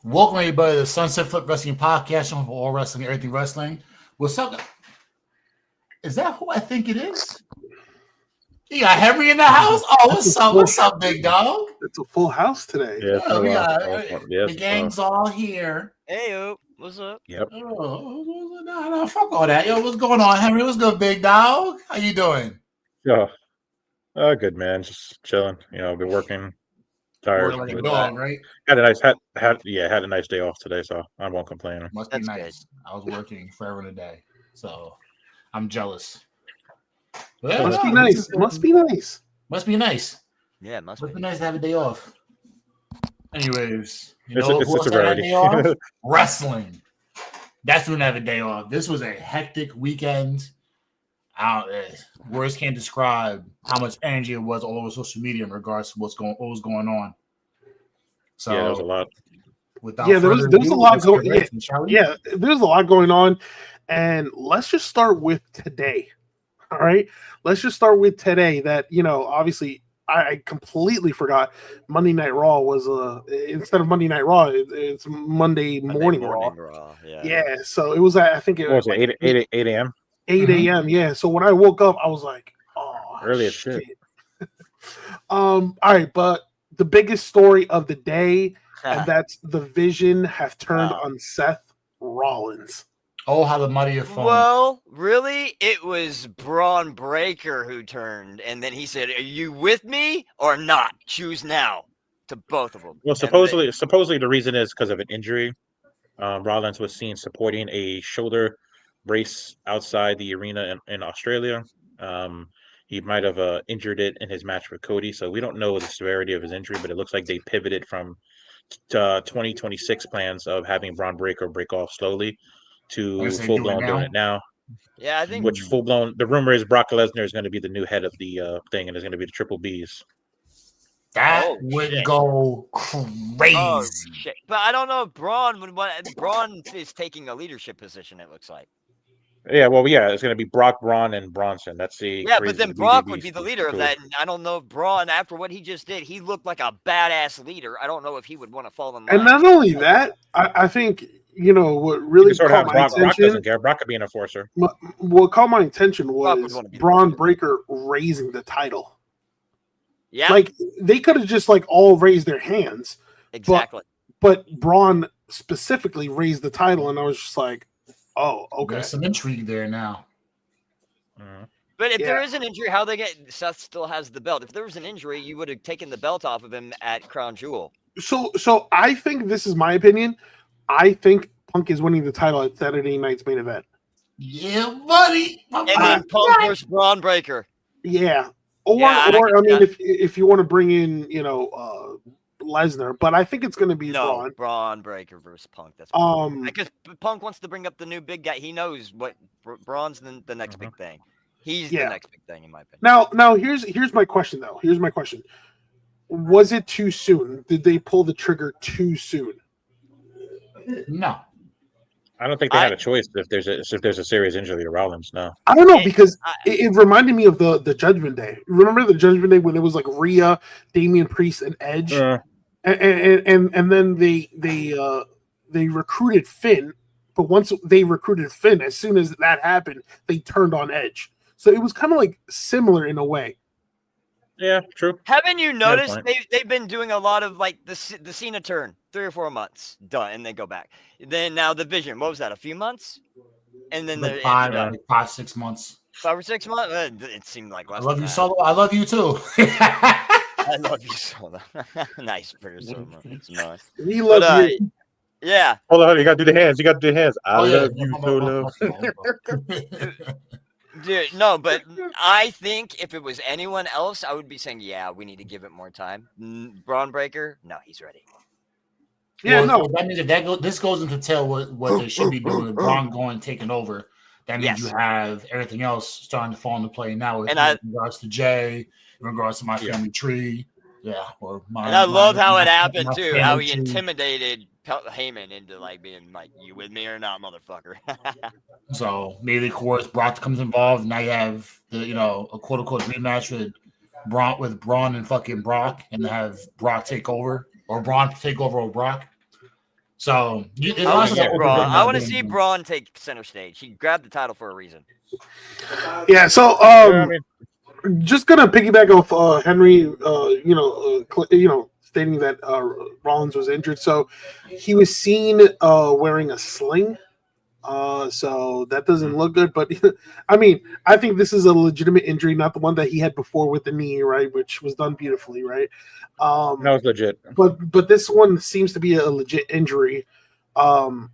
Welcome everybody to the Sunset Flip Wrestling Podcast, showing for all wrestling, everything wrestling. What's up? Is that who I think it is? You got Henry in the house? Oh, what's up? What's up, big dog? It's a full house today. Yeah, we got the gang's all here. Hey, what's up? Yep. Oh, no, fuck all that. Yo, what's going on, Henry? What's good, big dog? How you doing? Yeah. Good, man. Just chilling. Been working. Tired. Like a dog, right? Had a nice day off today, so I won't complain. Must be nice. Good. I was working forever and a day, so I'm jealous. Yeah, must be nice. Must be nice. Must be nice. Yeah, must be nice to have a day off. Anyways, it's a rarity. Wrestling. That's when I have a day off. This was a hectic weekend. Words can't describe how much energy it was all over social media in regards to what was going on. So yeah, there was a lot. There was a lot going. There's a lot going on, and let's just start with today. All right, let's just start with today. That obviously, I completely forgot Monday Night Raw was instead of Monday Night Raw, it's Monday morning Raw. Yeah. So it was. I think it was 8 a.m. 8 a.m. Yeah. So when I woke up, I was like, "Oh, early as shit." All right, but the biggest story of the day, and that's the Vision have turned on Seth Rollins. Oh, how the mighty have fallen. Well, really, it was Braun Breaker who turned, and then he said, "Are you with me or not? Choose now." To both of them. Well, supposedly the reason is because of an injury. Rollins was seen supporting a shoulder brace outside the arena in Australia. He might have injured it in his match with Cody, so we don't know the severity of his injury, but it looks like they pivoted from 2026 plans of having Braun Breaker break off slowly to full-blown doing it now. Yeah, I think. Which full-blown, the rumor is Brock Lesnar is going to be the new head of the thing, and it's going to be the Triple Bs. That would go crazy. Oh, shit. But I don't know if Braun is taking a leadership position, it looks like. Yeah, well, it's going to be Brock, Braun, and Bronson. That's the but then Brock would be the leader of that. And I don't know if Braun, after what he just did, he looked like a badass leader. I don't know if he would want to fall in line. And not only that, I think what really caught my attention. Brock doesn't care. Brock could be an enforcer. What caught my attention was Braun Breaker raising the title. Yeah, like they could have just all raised their hands. Exactly. But Braun specifically raised the title, and I was just like, "Oh, okay." There's some intrigue there now. But if there is an injury, how they get Seth still has the belt. If there was an injury, you would have taken the belt off of him at Crown Jewel. So I think this is my opinion. I think Punk is winning the title at Saturday night's main event. Yeah, buddy. And then Punk versus Braun Breaker. Yeah. Or I mean, if you want to bring in, Lesnar, but I think it's going to be Braun Breaker versus Punk. That's because Punk wants to bring up the new big guy. He knows what Braun's the next big thing. He's the next big thing, in my opinion. Now here's my question though. Here's my question: was it too soon? Did they pull the trigger too soon? No. I don't think they had a choice if there's a serious injury to Rollins. No, I don't know because it reminded me of the Judgment Day. Remember the Judgment Day when it was like Rhea, Damian Priest, and Edge, and then they recruited Finn. But once they recruited Finn, as soon as that happened, they turned on Edge. So it was kind of like similar in a way. Yeah, true. Haven't you noticed they've been doing a lot of like the Cena turn, 3 or 4 months, done, and they go back. Then now the Vision, what was that, a few months? And then like 5, 6 months. 5 or 6 months? It seemed like less. I love you, Solo. I love you too. I love you, Solo. Nice, Solo. It's nice. We love you. Yeah. Hold on, you gotta do the hands. I love you, Solo. Dude, no, but I think if it was anyone else, I would be saying, yeah, we need to give it more time. Braun Breaker, no, he's ready. Yeah, that means if this goes into tell what they should be doing with Braun going taking over. That means you have everything else starting to fall into play now in regards to Jay, in regards to my family tree. Yeah. And I love how it happened too, how he intimidated Heyman into like being like, you with me or not, motherfucker. So maybe of course Brock comes involved. Now you have the a quote unquote rematch with Braun and fucking Brock, and have Brock take over or Braun take over Brock. So I want to see Braun take center stage. He grabbed the title for a reason. Yeah. So just gonna piggyback off Henry. Stating that Rollins was injured. So he was seen wearing a sling. So that doesn't look good. But I mean, I think this is a legitimate injury, not the one that he had before with the knee, right? Which was done beautifully, right? No, it's legit. But this one seems to be a legit injury. And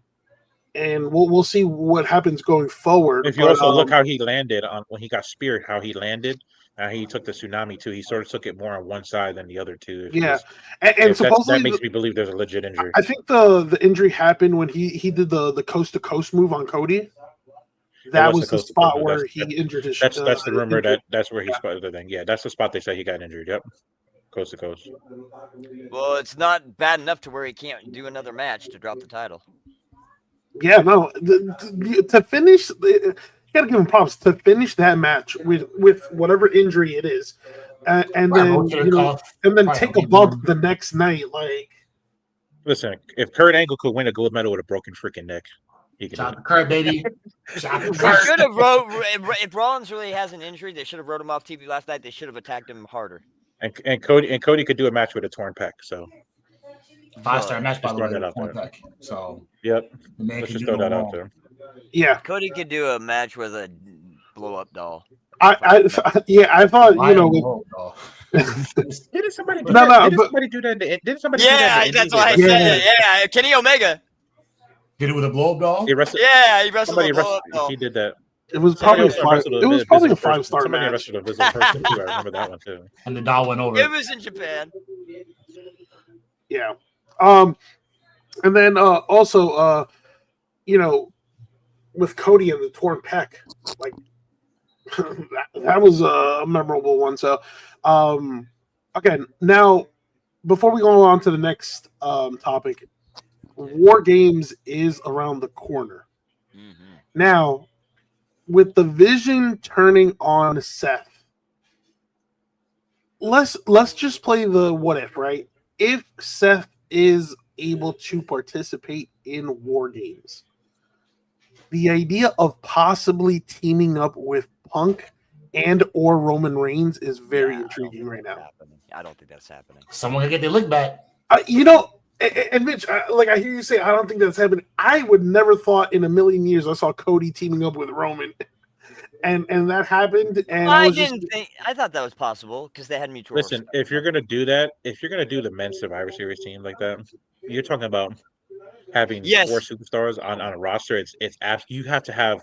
we'll see what happens going forward. If you also look how he landed when he got speared, how he landed, he took the tsunami too. He sort of took it more on one side than the other two. And supposedly that makes me believe there's a legit injury. I think the injury happened when he did the coast to coast move on Cody. That was the spot where he injured his. That's the rumor that's where he spotted the thing. Yeah, that's the spot they say he got injured. Yep, coast to coast. Well, it's not bad enough to where he can't do another match to drop the title. Yeah, no. To finish, you gotta give him props to finish that match with whatever injury it is, and then take a bump the next night. Like, listen, if Kurt Angle could win a gold medal with a broken freaking neck, he could. Shout out to Kurt, baby. If Rollins really has an injury, they should have wrote him off TV last night. They should have attacked him harder. And Cody could do a match with a torn pec. So 5-star match by the way. So yep, let's just throw that out there. Yeah, Cody could do a match with a blow up doll. I thought Didn't somebody do that? Didn't somebody do that? Didn't somebody? Yeah, that's why I said it. Yeah, Kenny Omega did it with a blow up doll. He wrestled a blow up doll. He did that. It was probably a 5-star Somebody match. wrestled a visible person too. I remember that one too. And the doll went over. It was in Japan. Yeah. And then also with Cody and the torn pec, like that was a memorable one. So again, now before we go on to the next topic, War Games is around the corner. Mm-hmm. Now, with the Vision turning on Seth, let's just play the what if, right? If Seth is able to participate in War Games, the idea of possibly teaming up with Punk and or Roman Reigns is very intriguing right now. I don't think that's happening. Someone can get their lick back. And Mitch, I hear you say I don't think that's happening. I would never thought in a million years I saw Cody teaming up with Roman, and that happened. And I thought that was possible because they had mutual. Listen, respect. if you're gonna do that, if you're gonna do the men's Survivor Series team like that, you're talking about having 4 superstars on a roster. It's you have to have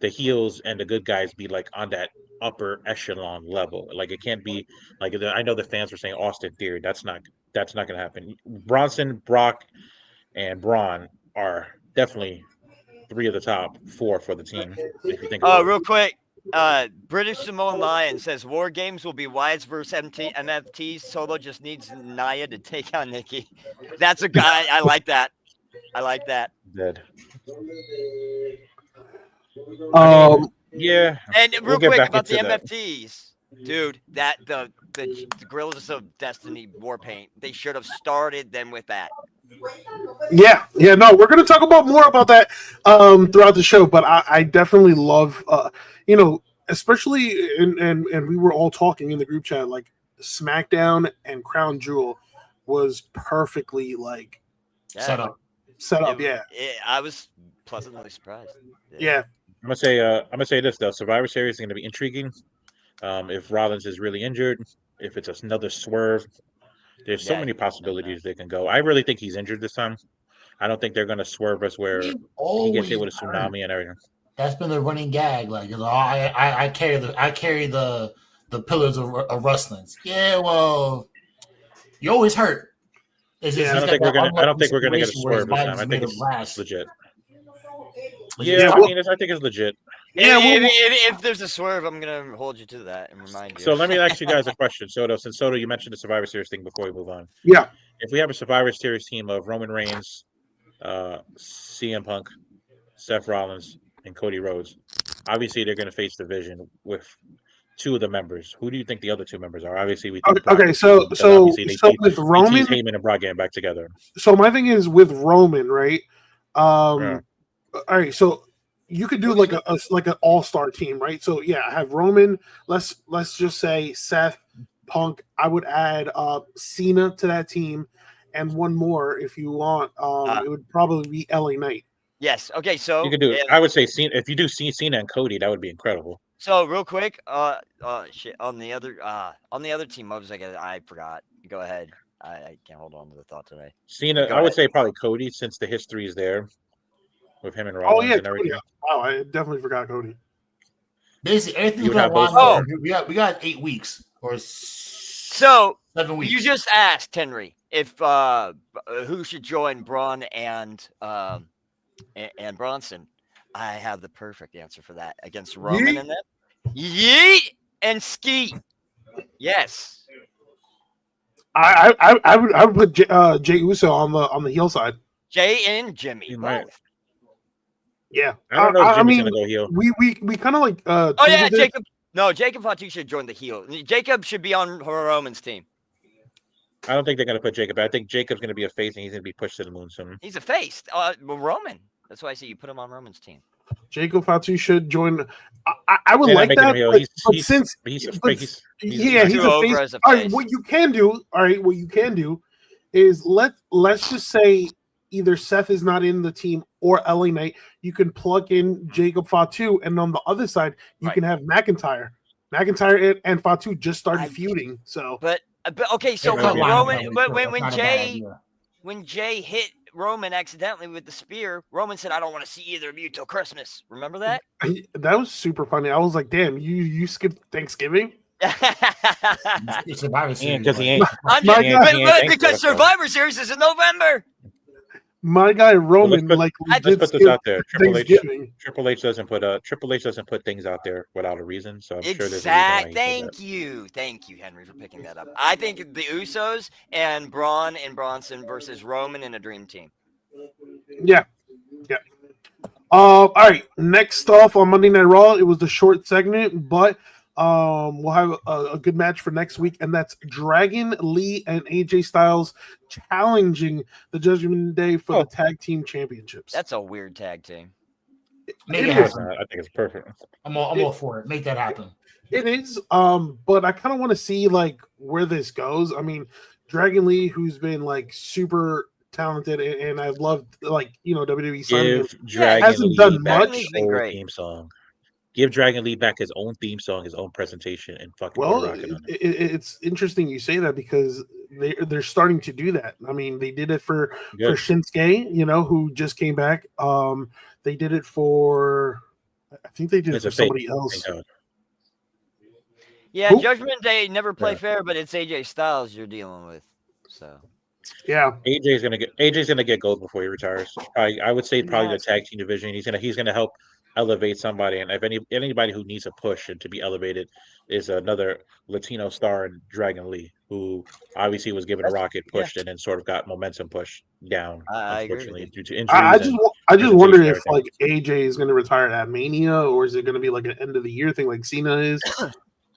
the heels and the good guys be like on that upper echelon level. Like it can't be like I know the fans were saying Austin Theory. That's not gonna happen. Bronson, Brock, and Braun are definitely 3 of the top 4 for the team. If you think real quick, British Samoan Lion says War Games will be Wyatt's versus NFTs. Solo just needs Nia to take out Nikki. That's a guy. I like that. Dead. Yeah. And real quick about the MFTs. Dude, that the Gorillas of Destiny war paint, they should have started them with that. Yeah, no, we're gonna talk about more about that throughout the show, but I definitely love especially and we were all talking in the group chat, like SmackDown and Crown Jewel was perfectly like set up. I was pleasantly surprised. Yeah. I'm gonna say this though. Survivor Series is gonna be intriguing. If Rollins is really injured, if it's another swerve, there's so many possibilities they can go. I really think he's injured this time. I don't think they're gonna swerve us where he gets hit with a tsunami and everything. That's been the running gag. Like I carry the pillars of wrestling. Yeah, well, you always hurt. I don't think we're gonna get a swerve this time. I think it's legit. Yeah, I think it's legit. Yeah, if there's a swerve, I'm gonna hold you to that and remind you. So let me ask you guys a question, Soto. Since Soto, you mentioned the Survivor Series thing before we move on. Yeah. If we have a Survivor Series team of Roman Reigns, CM Punk, Seth Rollins, and Cody Rhodes, obviously they're going to face the Vision with two of the members. Who do you think the other two members are? Obviously, we think Okay, so with Roman, tease Heyman and Brock getting back together. So my thing is with Roman, right? Yeah. All right, so you could do like an all-star team, right? So yeah, have Roman. Let's just say Seth, Punk. I would add Cena to that team, and one more if you want. It would probably be LA Knight. Yes. Okay. So You could do. I would say Cena. If you do Cena and Cody, that would be incredible. So real quick, shit. On the other team, what was I forgot. Go ahead. I can't hold on to the thought today. Cena. I would say probably Cody, since the history is there with him and Rollins and everything. Cody. Wow, I definitely forgot Cody. Basically, anything we got 8 weeks or 7 weeks. You just asked Henry if who should join Braun and Bronson. I have the perfect answer for that against Roman and them. Yeet and Skeet. Yes. I would put Jey Uso on the heel side. Jay and Jimmy. Both. Yeah. I don't know if Jimmy's gonna go heel. We kind of like Jacob. No, Jacob Fatu should join the heel. Jacob should be on Roman's team. I don't think they're gonna put Jacob. I think Jacob's gonna be a face and he's gonna be pushed to the moon soon. He's a face. Roman. That's why I say you put him on Roman's team. Jacob Fatu should join. I would like that, but since he's a face. All right, what you can do is let's just say either Seth is not in the team or LA Knight. You can plug in Jacob Fatu, and on the other side you can have McIntyre. McIntyre and Fatu just started feuding. So, but okay, so when Jay hit Roman accidentally with the spear, Roman said, "I don't want to see either of you till Christmas." Remember that? That was super funny. I was like, "Damn, you skipped Thanksgiving." Survivor Series. Because Survivor Series is in November. My guy Roman, let's put this out there. Triple H doesn't put things out there without a reason. So I'm sure there's a reason. Thank you, Henry, for picking that up. I think the Usos and Braun and Bronson versus Roman in a dream team. Yeah. All right. Next off on Monday Night Raw, it was the short segment, but we'll have a good match for next week, and that's Dragon Lee and AJ Styles challenging the Judgment Day for the tag team championships. That's a weird tag team. Make it happen. I think it's perfect. I'm all for it. Make that happen. It is. But I kind of want to see like where this goes. I mean, Dragon Lee, who's been like super talented, and I love WWE. Give Dragon hasn't Lee done back much. his old theme song. Give Dragon Lee back his own theme song, his own presentation, and fucking rocking on it. It's interesting you say that because they're starting to do that. I mean, they did it for Shinsuke, who just came back. They did it for, I think they did it for somebody else. Yeah, Judgment Day never play fair, but it's AJ Styles you're dealing with. So yeah, AJ's gonna get gold before he retires. I would say probably the tag team division. He's gonna help elevate somebody, and if anybody who needs a push and to be elevated is another Latino star in Dragon Lee, who obviously was given a rocket pushed and then sort of got momentum pushed down, unfortunately due to injuries. I just wonder if like AJ is going to retire at Mania, or is it going to be like an end of the year thing like Cena is?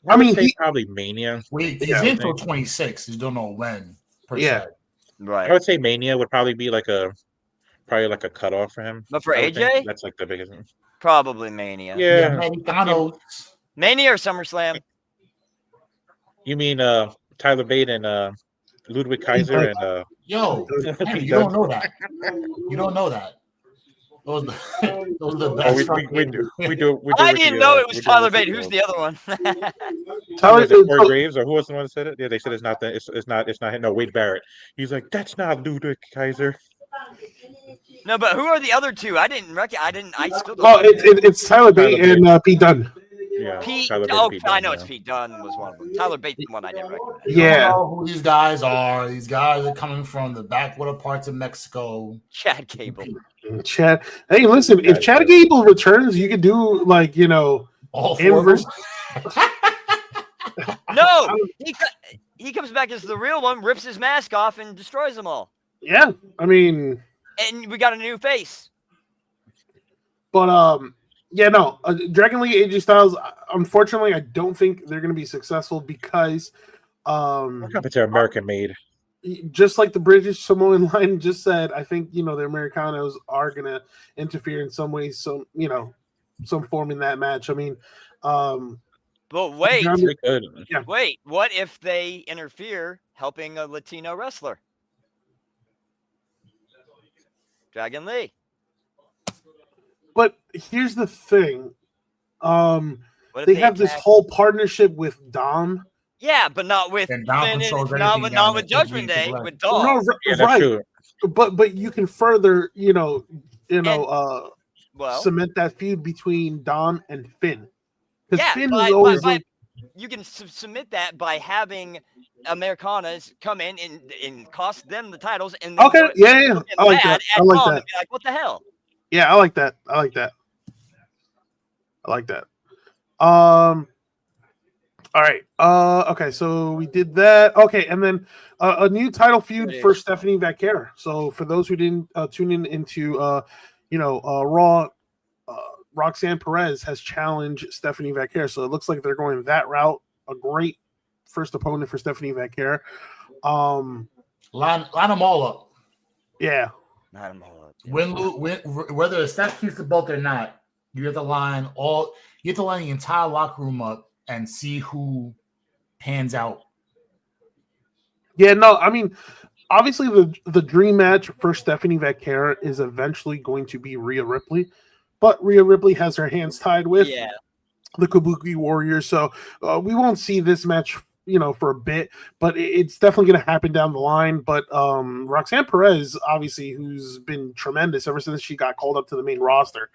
I mean, probably Mania. He's in for 26. You don't know when. Right. I would say Mania would probably be like a cutoff for him. But for AJ, that's like the biggest thing. Probably Mania. Yeah. Mania or SummerSlam? You mean Tyler Bate and Ludwig Kaiser and you don't know that. You don't know that. Those are the best. We do. I didn't know it was Tyler Bate. Who's the other one? Tyler Corey Graves, or who was the one that said it? Yeah, they said it's not that. It's not him. No, Wade Barrett. He's like, that's not Ludwig Kaiser. No, but who are the other two? I still don't. Oh, it's Tyler Bate and Pete Dunne. Yeah, Pete. Pete I know it's Pete Dunne was one of them. Tyler Bate's the one I didn't recognize. You don't know who these guys are. These guys are coming from the backwater parts of Mexico. Chad Gable. Chad. Hey, listen, if Chad Gable returns, you could do like all four of them. No, he comes back as the real one, rips his mask off, and destroys them all. Yeah, I mean, and we got a new face. But Yeah, no, Dragon League AJ Styles. Unfortunately, I don't think they're going to be successful because, they're American made. Just like the British Samoan line just said, I think the Americanos are going to interfere in some ways. So some form in that match. I mean, but wait, yeah. Wait, what if they interfere helping a Latino wrestler? Dragon Lee. But here's the thing. They have this whole partnership with Dom. Yeah, but not with not with Judgment Day with Dom. No, right. But you can further, cement that feud between Dom and Finn. Because Finn is always you can submit that by having Americanas come in and cost them the titles. And I like that. I like that. Be like, what the hell? Yeah, I like that. All right. Okay, so we did that. Okay, and then a new title feud for Stephanie Vaquera. So for those who didn't tune in into Raw, Roxanne Perez has challenged Stephanie Vaquera. So it looks like they're going that route. A great first opponent for Stephanie Vaquera. Line them all up. Yeah. Line them all up. Whether Steph keeps the belt or not, you have to line the entire locker room up and see who pans out. Yeah, no, I mean, obviously the dream match for Stephanie Vaquera is eventually going to be Rhea Ripley, but Rhea Ripley has her hands tied with the Kabuki Warriors, so we won't see this match, for a bit, but it's definitely going to happen down the line. But Roxanne Perez, obviously, who's been tremendous ever since she got called up to the main roster,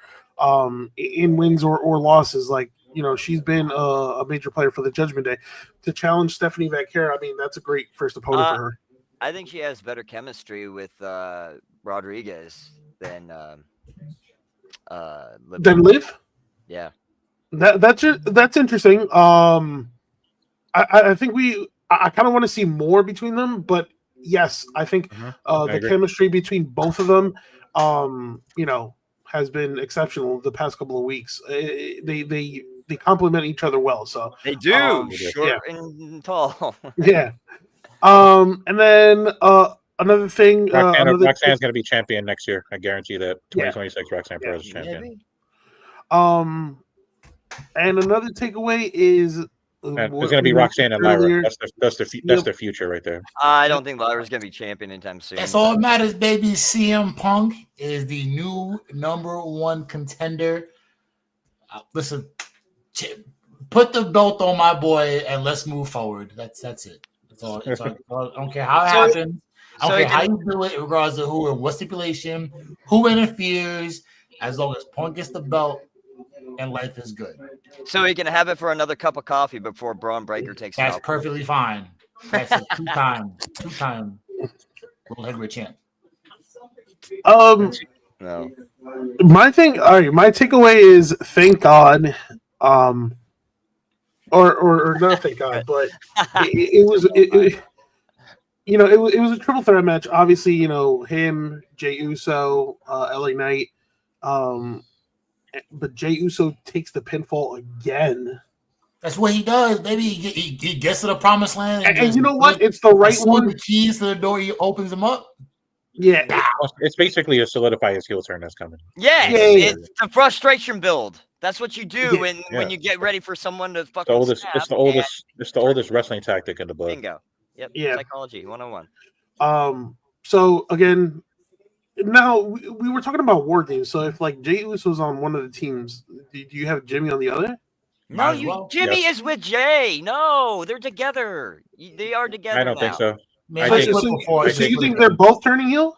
in wins or losses, she's been a major player for the Judgment Day. To challenge Stephanie Vaquera, I mean, that's a great first opponent for her. I think she has better chemistry with Rodriguez than Liv. Yeah, that's interesting. I think I kind of want to see more between them, but yes, I think the chemistry between both of them, has been exceptional the past couple of weeks. They complement each other well, so they do. Short and tall. Yeah. And then another thing, Roxanne's going to be champion next year. I guarantee that. 2026 Roxanne Perez is champion. And another takeaway is it's going to be Roxanne and Lyra. That's their future right there. I don't think Lyra's going to be champion anytime soon. That's all that matters, baby. CM Punk is the new number 1 contender. Listen, put the belt on my boy and let's move forward. That's it. That's all. I don't care how it happens. I don't care how you do it, regardless of who and what stipulation, who interferes, as long as Punk gets the belt and life is good. So he can have it for another cup of coffee before Braun Breaker takes it. That's perfectly fine. That's a two-time World Heavyweight champ. No. My takeaway is thank God. Or not thank God, but it was a triple threat match. Obviously, him, Jey Uso, LA Knight, but Jey Uso takes the pinfall again. That's what he does, baby. He gets to the promised land, and you know what? It's the right one. The keys to the door. He opens them up. Yeah, it's basically a solidify his heel turn that's coming. Yeah, it's the frustration build. That's what you do when you get ready for someone to fucking. It's the oldest wrestling tactic in the book. Bingo. Yep. Yeah. Psychology 101. So again, now we were talking about war games. So if Jey Uso's on one of the teams, do you have Jimmy on the other? No, Jimmy is with Jay. No, they're together. They are together. I don't think so. So you think they're both turning heel?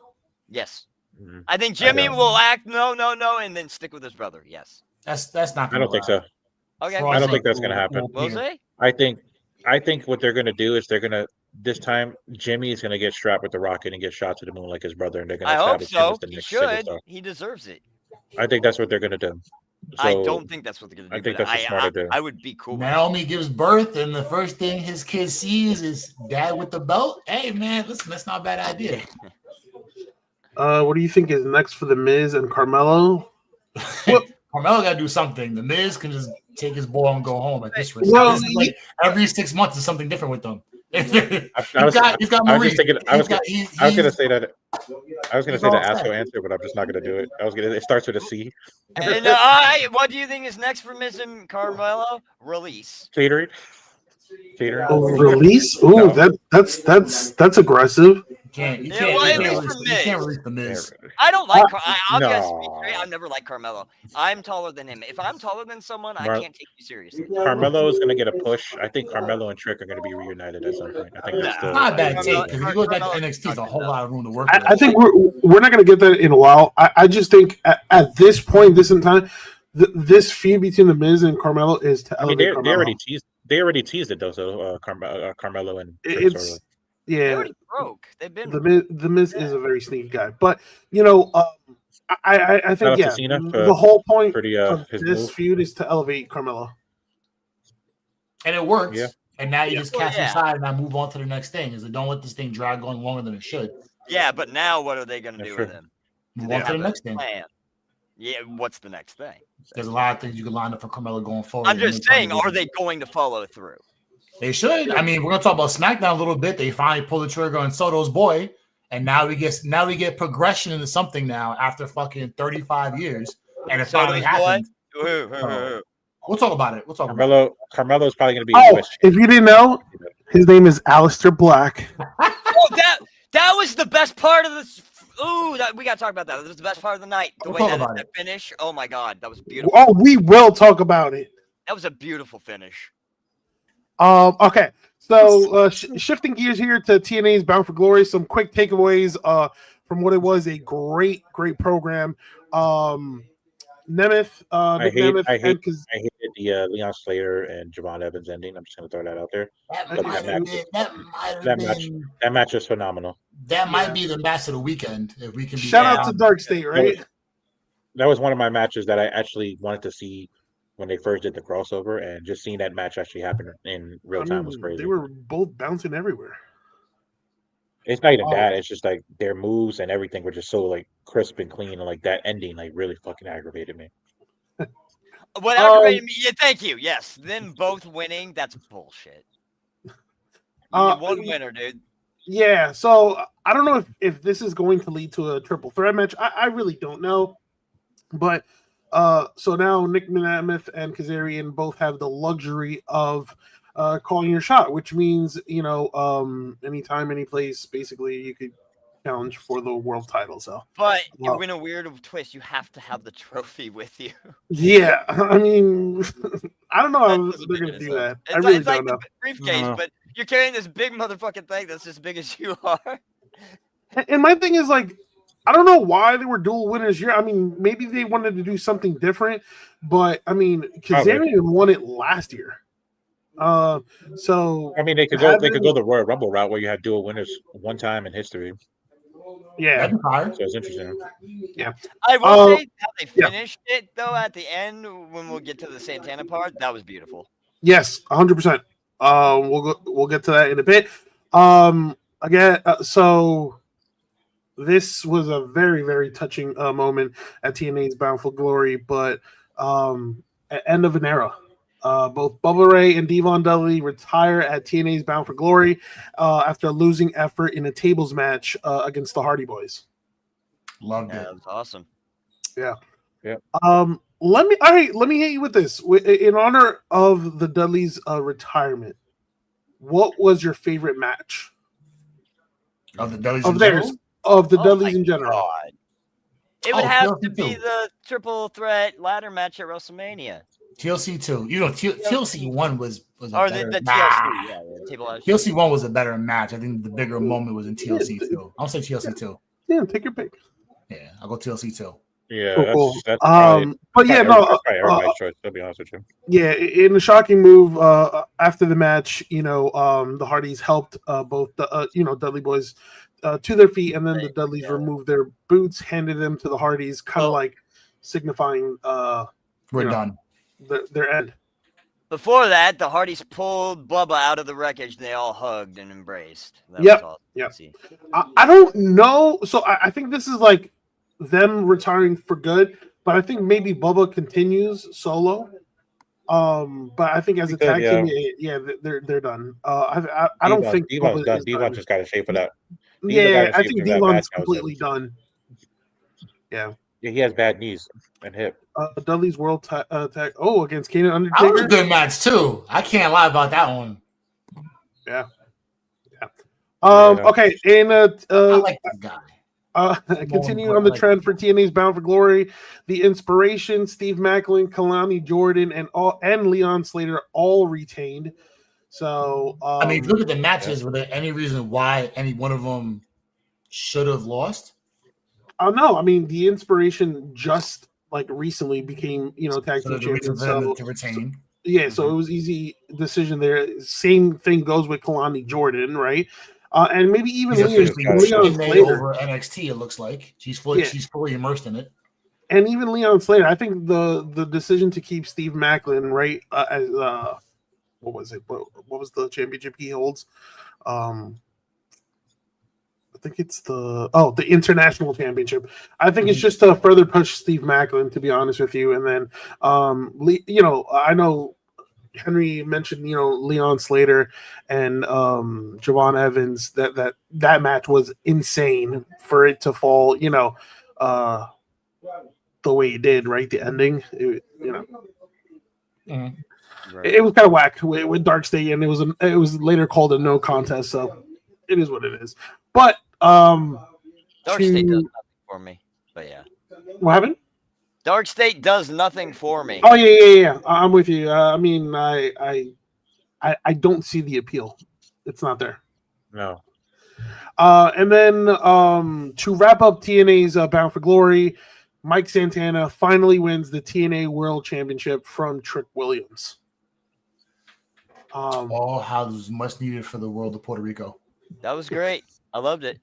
Yes. Mm-hmm. I think Jimmy will act no, and then stick with his brother. Yes. That's not. I don't think so. Okay. I don't think that's going to happen. Will they? I think what they're going to do is this time Jimmy is going to get strapped with the rocket and get shot to the moon like his brother, and they're going to. I hope so. He should. He deserves it. I think that's what they're going to do. So, I don't think that's what they're going to do. I think that's a smart idea. I would be cool. Naomi gives birth, and the first thing his kid sees is dad with the belt. Hey, man, listen, that's not a bad idea. What do you think is next for The Miz and Carmelo? Carmelo got to do something. The Miz can just take his ball and go home at this rate. Well, This is like every 6 months is something different with them. I he's got Maurice. I was gonna say that ASCO answer, but I'm just not gonna do it. It starts with a C. And what do you think is next for Miz and Carmelo? Release. Catering. Release? Ooh, No. that's aggressive. You Yeah, can't, well, you at can't least for release, you can't Miz. release the Miz. I don't like. I'll just be No. straight. I've never liked Carmelo. I'm taller than him. If I'm taller than someone, I can't take you seriously. Carmelo is gonna get a push. I think Carmelo and Trick are gonna be reunited at some point. I think that's It's still. not a bad take because if you go back to NXT, there's a whole lot of room to work with. I think we're not going to get that in a while. I just think at this point, this in time, this feud between the Miz and Carmelo is to elevate Carmelo. They already teased it though. So Carmelo and it's They yeah. already broke. They've been. The Miz is a very sneaky guy, but I think the whole point of this feud is to elevate Carmelo, and it works. Yeah. And now you just cast him aside and now move on to the next thing. Is that don't let this thing drag on longer than it should. Yeah, but now what are they going to do with him? Move on to the next thing. Plan? Yeah, what's the next thing? There's a lot of things you can line up for Carmelo going forward. I'm just saying, are they going to follow through? They should. I mean, we're gonna talk about SmackDown a little bit. They finally pulled the trigger on Soto's boy, and now we get progression into something now after fucking 35 years, and it finally happened. We'll talk about it. Carmelo's probably gonna be. If you didn't know, his name is Aleister Black. That was the best part of this. Ooh, we gotta talk about that. That was the best part of the night. The way that finish. Oh my god, that was beautiful. Oh, we will talk about it. That was a beautiful finish. Okay, so shifting gears here to TNA's Bound for Glory. Some quick takeaways from what it was a great program. Nemeth, I hated the Leon Slater and Javon Evans ending. I'm just gonna throw that out there. That match was phenomenal. That might be the match of the weekend if we can. Shout out to Dark State, right? That was one of my matches that I actually wanted to see when they first did the crossover, and just seeing that match actually happen in real time was crazy. They were both bouncing everywhere. It's not even that. It's just like their moves and everything were just so like crisp and clean, and like that ending like really fucking aggravated me. What aggravated me? Yeah, thank you. Yes, them both winning. That's bullshit. One winner, dude. Yeah. So I don't know if this is going to lead to a triple threat match. I really don't know, but. So now Nick Nemeth and Kazarian both have the luxury of calling your shot, which means anytime, any place, basically you could challenge for the world title. So, but in a weird twist, you have to have the trophy with you. Yeah, I mean, I don't know how they're gonna do that. I really don't know. Briefcase, but you're carrying this big motherfucking thing that's as big as you are. And my thing is like. I don't know why they were dual winners here. I mean, maybe they wanted to do something different, but I mean, Kazarian won it last year. So I mean, they could go the Royal Rumble route where you had dual winners one time in history. Yeah, so it's interesting. Yeah, I will say how they finished it though at the end when we'll get to the Santana part. That was beautiful. Yes, 100%. We'll get to that in a bit. Again, so. This was a very, very touching moment at TNA's Bound for Glory, but end of an era. Both Bubba Ray and Devon Dudley retire at TNA's Bound for Glory after a losing effort in a tables match against the Hardy Boys. Loved it. That was awesome. Yeah. Yeah. Let me hit you with this. In honor of the Dudleys' retirement, what was your favorite match of the Dudleys of theirs? Of the Dudleys in general. God. It would have to be the triple threat ladder match at WrestleMania. TLC 2. TLC 1 was a better the match. TLC 1 was a better match. I think the bigger moment was in TLC 2. I'll say TLC 2. Yeah, take your pick. Yeah, I'll go TLC 2. Yeah, cool. That's probably, but yeah, that's probably everybody's choice. To be honest with you. Yeah, in a shocking move after the match, the Hardys helped both the Dudley boys to their feet, and then the Dudleys removed their boots, handed them to the Hardys, kind of like signifying we're done. Their end. Before that, the Hardys pulled Bubba out of the wreckage. They all hugged and embraced. Yep. I don't know. So I think this is like them retiring for good. but I think maybe Bubba continues solo. But I think as a tag team, they're done. I don't think Devon's done. is Devon done. just got to shape it up. Yeah, I think Devon's completely done. Yeah. Yeah, he has bad knees and hip. Dudley's World Tag. Against Kane and That Undertaker. was a good match too. I can't lie about that one. Yeah. Okay, and I like this guy. continuing on the trend for TNA's Bound for Glory, the Inspiration, Steve Macklin, Kalani Jordan, and Leon Slater all retained. So I mean, if you look at the matches, were there any reason why any one of them should have lost? No, I mean the Inspiration just like recently became tag team champions. So to retain. So it was easy decision there. Same thing goes with Kalani Jordan, right? And maybe even Leon Slater over NXT. It looks like she's fully immersed in it. And even Leon Slater, I think the decision to keep Steve Macklin, right, as what was it? What was the championship he holds? I think it's the international championship. I think it's just to further push Steve Macklin, to be honest with you. And then, I know Henry mentioned, Leon Slater and Javon Evans. That match was insane for it to fall, the way it did. Right, the ending, it was kind of whack with Dark State, and it was later called a no contest. So it is what it is. But Dark State does nothing for me. But yeah, what happened? Dark State does nothing for me. Oh yeah. I'm with you. I mean, I don't see the appeal. It's not there. No. And then to wrap up TNA's Bound for Glory, Mike Santana finally wins the TNA World Championship from Trick Williams. How much needed for the world of Puerto Rico. That was great. I loved it.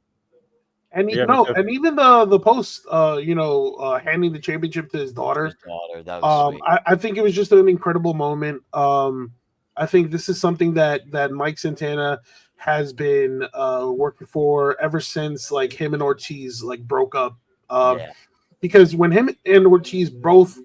And and even the post, handing the championship to his daughter. That was sweet. I think it was just an incredible moment. I think this is something that Mike Santana has been working for ever since like him and Ortiz like broke up. Because when him and Ortiz both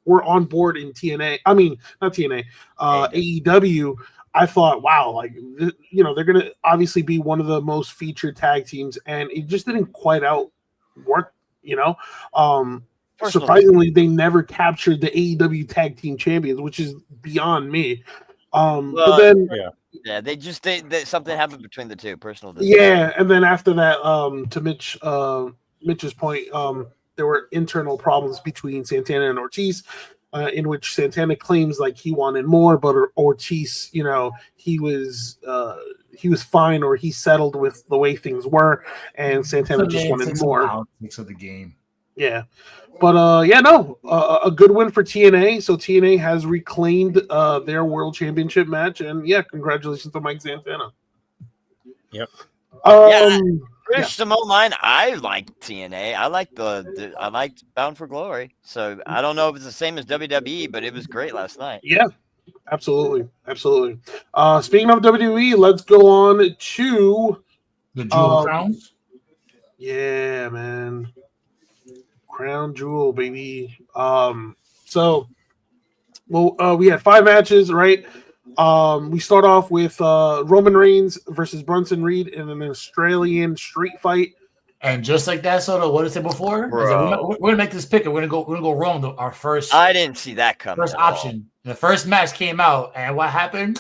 were on board in TNA, I mean not TNA, AEW. I thought, wow, like they're gonna obviously be one of the most featured tag teams, and it just didn't quite work. Surprisingly, they never captured the AEW Tag Team Champions, which is beyond me. But then, something happened between the two, personal. And then after that, to Mitch's point, there were internal problems between Santana and Ortiz. In which Santana claims like he wanted more, but Ortiz, he was fine, or he settled with the way things were, and Santana just wanted more. Politics of the game. Yeah, but a good win for TNA. So TNA has reclaimed their world championship match, and congratulations to Mike Santana. Yep. Simone line. I like TNA. I like I liked Bound for Glory. So I don't know if it's the same as WWE, but it was great last night. Yeah, absolutely. Speaking of WWE, let's go on to the Jewel Crowns. Yeah, man, Crown Jewel, baby. We had 5 matches, right? We start off with Roman Reigns versus Bronson Reed in an Australian street fight. And just like that, Soto, what did I say before? We're gonna make this pick. We're gonna go wrong. Our first. I didn't see that coming. First option. The first match came out, and what happened?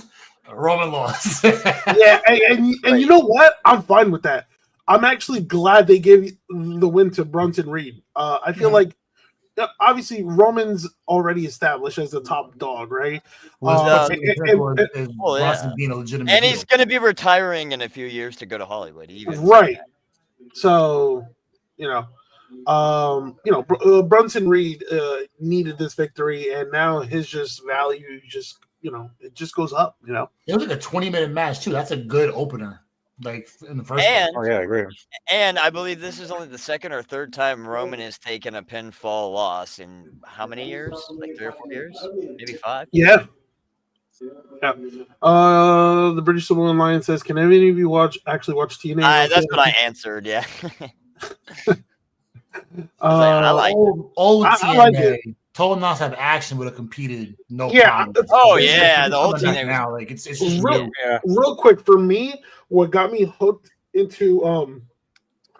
Roman lost. and you know what? I'm fine with that. I'm actually glad they gave the win to Bronson Reed. I feel like. Obviously, Roman's already established as the top dog, right? Being a legitimate and he's going to be retiring in a few years to go to Hollywood. Right. So, Bronson Reed needed this victory, and now his value it just goes up. It was like a 20-minute match too. That's a good opener. Like in the first. I agree. And I believe this is only the second or third time Roman has taken a pinfall loss in how many years? Like 3 or 4 years, maybe 5. Yeah. The British Samoan Lion says, "Can any of you actually watch TNA?" That's what I answered. Yeah. I like old I TNA. like it. Total Nonstop Action would have competed no Yeah. problem. Oh, This is- yeah, this the is old coming back TNA was- now. Like it's just Real- new. Yeah. Real quick, for me, what got me hooked into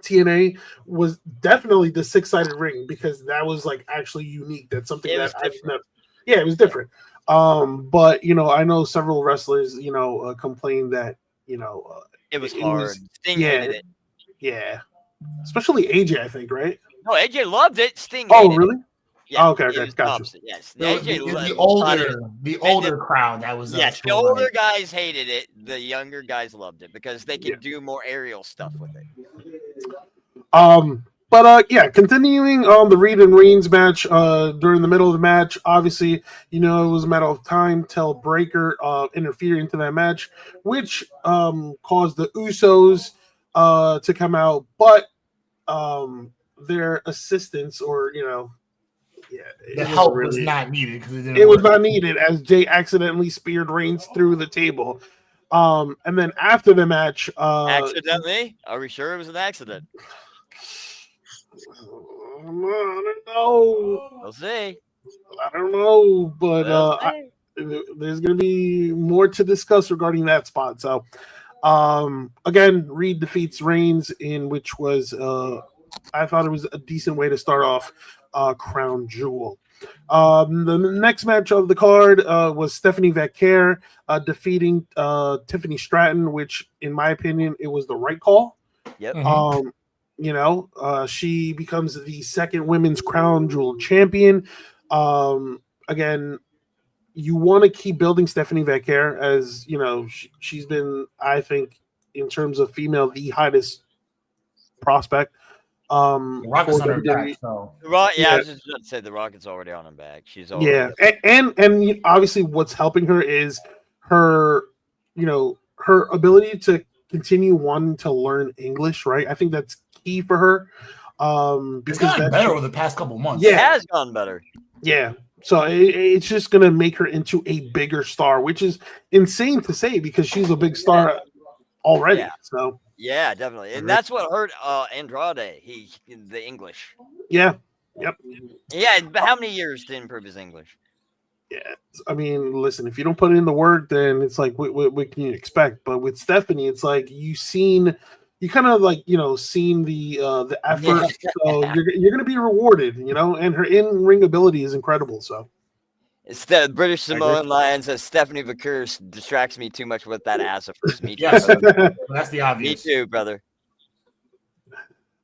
TNA was definitely the 6-sided ring, because that was like actually unique. That's something It that was I've different. never. Yeah, it was different. But I know several wrestlers complained that it was it hard. was- Sting yeah. hated it. yeah, especially AJ, I think, right? No, AJ loved it. Sting Oh, hated it. really? Yeah, Oh, okay, it okay, was gotcha. opposite, yes. The, AJ the, lo- the thought it- older crowd that was yes, the still older like- guys hated it. The younger guys loved it because they could Yeah. do more aerial stuff with it. But continuing on the Reed and Reigns match, during the middle of the match, obviously, it was a matter of time till Breaker interfered into that match, which caused the Usos to come out, but their assistance, or the help was not needed because it was not needed, as Jay accidentally speared Reigns through the table. And then after the match, Accidentally? Are we sure it was an accident? I don't know. We'll see. I don't know, but We'll see. there's going to be more to discuss regarding that spot. So, again, Reed defeats Reigns, in which was I thought it was a decent way to start off Crown Jewel. The next match of the card was Stephanie Vaquer defeating Tiffany Stratton, which, in my opinion, it was the right call. Yep. She becomes the second women's Crown Jewel champion. Again, you want to keep building Stephanie Vaquer, as she's been, I think, in terms of female, the hottest prospect. Rock is for on her WWE. back, so I was just about to say the Rocket's already on her back. She's already and obviously what's helping her is her her ability to continue wanting to learn English, right? I think that's key for her. it's Because gotten better over the past couple months. It has gone better. Yeah. So it's just going to make her into a bigger star, which is insane to say because she's a big star already. Yeah. So Yeah, definitely. And that's what hurt Andrade, the English. yeah. Yep. Yeah, but how many years to improve his English? Yeah. I mean, listen, if you don't put in the work, then it's like, what can you expect? But with Stephanie, it's like you kind of like, seen the effort. So you're going to be rewarded, and her in-ring ability is incredible. So It's the British Samoan Lion says Stephanie Vaquer distracts me too much with that ass of hers. Me too, Yes. brother. That's the Me obvious. too, brother.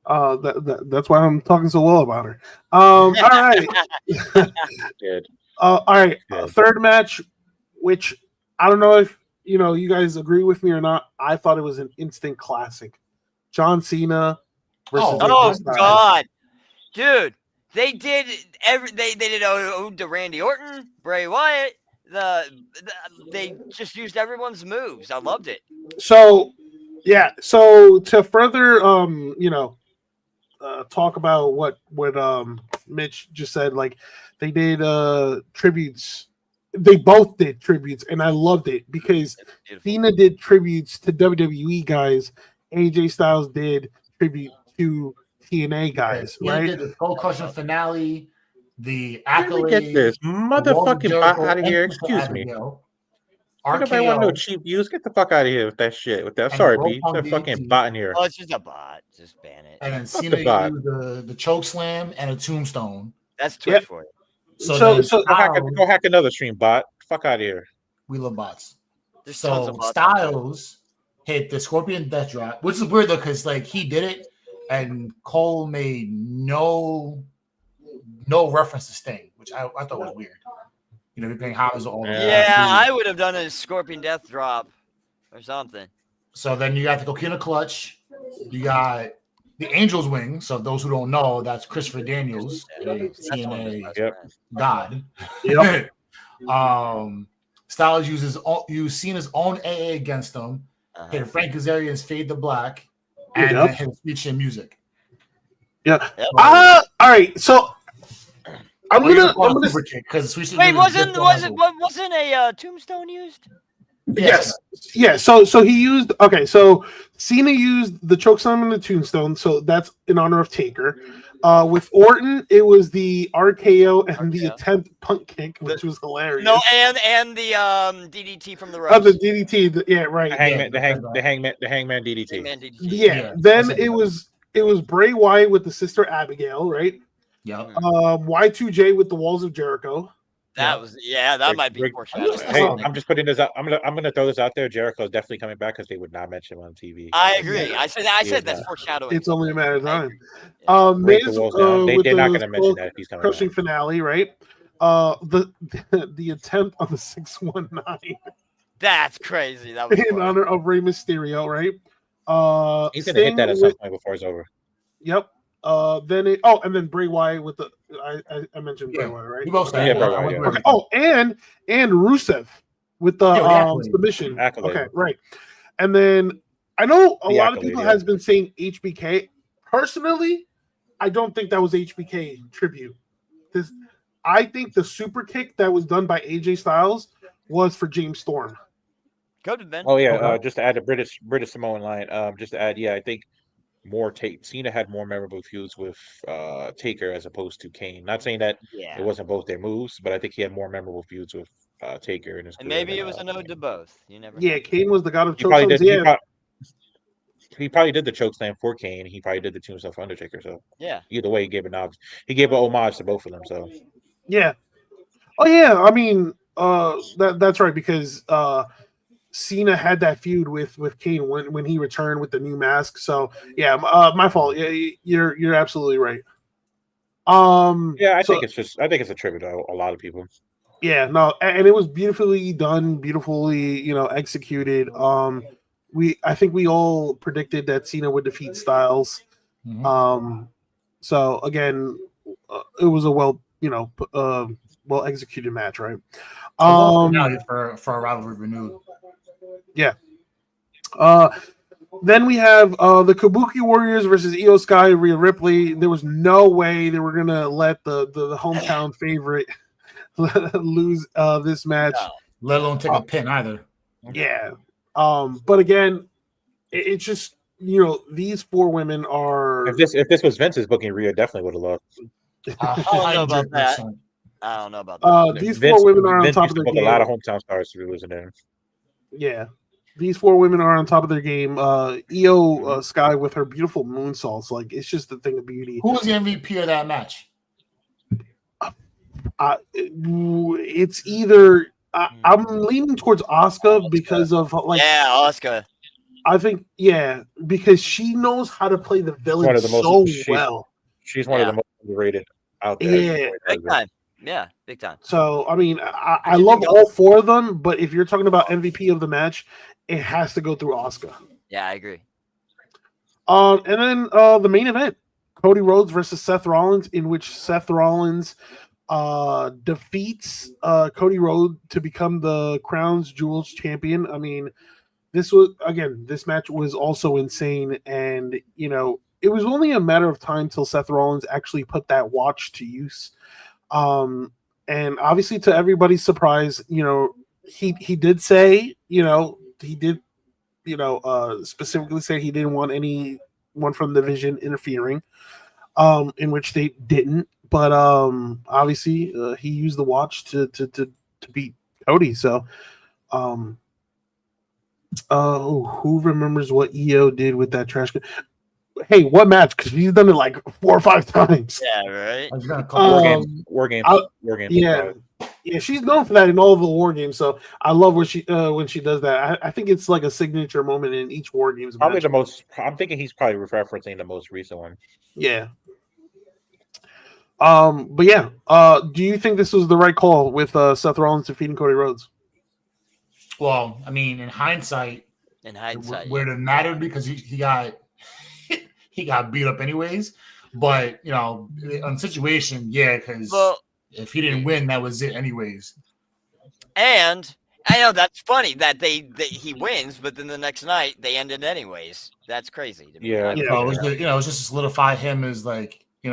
that's why I'm talking so well about her. All right. Good. All right. Good. Third match, which I don't know if you guys agree with me or not. I thought it was an instant classic. John Cena versus Oh AJ Styles. God, dude! They did they did ode to Randy Orton, Bray Wyatt. They just used everyone's moves. I loved it. So yeah. So to further talk about what Mitch just said, like they did tributes. They both did tributes, and I loved it because Cena did tributes to WWE guys. AJ Styles did tribute to TNA guys, He right? did the Skull Crusher finale, the Let me get accolade. this motherfucking bot out of here. Excuse me. Nobody want no cheap views. Get the fuck out of here with that shit. With that, And sorry, Roll B. on That fucking DT. bot in here. Oh, it's just a bot. Just ban it. And then Fuck Cena the bot. used the choke slam and a tombstone. That's Twitch Yep. for you. So Go hack another stream, bot. Fuck out of here. We love bots. There's tons So of bots. Styles hit the Scorpion Death Drop, which is weird though, because like he did it, and Cole made no reference to Sting, which I thought was weird. You're paying homage to all the Yeah, I would have done a Scorpion Death Drop or something. So then you got the Coquina Clutch, you got the Angel's Wing. So those who don't know, that's Christopher Daniels, a That's one of his TNA best Yep. friends. god. Yep. Styles used Cena's own AA against him. Uh-huh. Hit Frank Kazarian's Fade to Black, and Yep. then hit speech and music. Yeah. Yep. All right. So I'm gonna super kick because Wait, wasn't a tombstone used? yes. Yeah. So he used So Cena used the chokeslam and the tombstone. So that's in honor of Taker. With Orton, it was the RKO and the attempt punt kick, which was hilarious. No, and the DDT from the ropes. Oh, the DDT. Yeah, right. The hangman DDT. Hangman DDT. Yeah. Then it was Bray Wyatt with the sister Abigail, right? Yeah. Y2J with the Walls of Jericho. That was that might be foreshadowing. Hey, I'm just putting this out. I'm gonna throw this out there. Jericho's definitely coming back because they would not mention him on TV. I agree. I said that's foreshadowing. It's only a matter of time. Break Miz, the walls down. They're not gonna mention that if he's coming crushing back. finale, right? The attempt on the 619 That's crazy. That was in funny. honor of Rey Mysterio, right? He's gonna hit that at some point before it's over. Yep. Then Bray Wyatt with the I mentioned Bray Wyatt, right? We both Yeah, Bray Wyatt, yeah. Okay. Oh, and Rusev with the submission. Accolade. Okay, right. And then I know a lot of accolade, people yeah. has been saying HBK. Personally, I don't think that was HBK tribute. I think the super kick that was done by AJ Styles was for James Storm. Go to Ben. Oh yeah, just to add a British Samoan line. Just to add, I think Cena had more memorable feuds with Taker as opposed to Kane. Not saying that it wasn't both their moves, but I think he had more memorable feuds with Taker in his And career maybe than, it was an ode to both. You never. Yeah, Kane was the god of he probably chokeslams. did. He probably did the chokeslam for Kane. He probably did the tombstone for Undertaker. So either way, he gave an homage to both of them. So yeah. Oh yeah, I mean, that's right because Cena had that feud with Kane when he returned with the new mask. So yeah, my fault. Yeah, you're absolutely right. I think it's a tribute to a lot of people. Yeah, no, and it was beautifully done, beautifully executed. I think we all predicted that Cena would defeat Styles. Mm-hmm. So again, it was a well executed match, right? For a rivalry renewed. Yeah. Then we have the Kabuki Warriors versus Io Sky, Rhea Ripley. There was no way they were gonna let the hometown favorite lose this match, let alone take a pin either. Yeah. But again, it's just these four women are. If this was Vince's booking, Rhea definitely would have lost. I don't know about that. I don't know about that. These four women are on top of their game. A lot of hometown stars to be losing in. Yeah. These four women are on top of their game. Io Sky with her beautiful moonsaults, like it's just a thing of beauty. Who was the MVP of that match? It's either I'm leaning towards Asuka because of Asuka. I think because she knows how to play the villain well. She's one of the most underrated out there. Yeah, big time. Yeah, big time. So I mean, I love all four of them, but if you're talking about MVP of the match, it has to go through Asuka. Yeah, I agree. And then the main event, Cody Rhodes versus Seth Rollins, in which Seth Rollins defeats Cody Rhodes to become the Crown's Jewels champion. I mean, this match was also insane, and it was only a matter of time till Seth Rollins actually put that watch to use. And obviously, to everybody's surprise, he did say, specifically say he didn't want anyone from the Division interfering, in which they didn't. But obviously, he used the watch to beat Cody. So, who remembers what EO did with that trash can? Hey, what match? Because he's done it like 4 or 5 times. Yeah, right. War games. Yeah, she's known for that in all of the war games. So I love when she does that. I think it's like a signature moment in each war games. Probably the most. I'm thinking he's probably referencing the most recent one. Yeah. But yeah. Do you think this was the right call with Seth Rollins defeating Cody Rhodes? Well, I mean, in hindsight, would it matter because he got beat up anyways. But on situation, because if he didn't win, that was it anyways. And I know that's funny that he wins, but then the next night they ended anyways. That's crazy to me. Yeah, it was just to solidify him as like he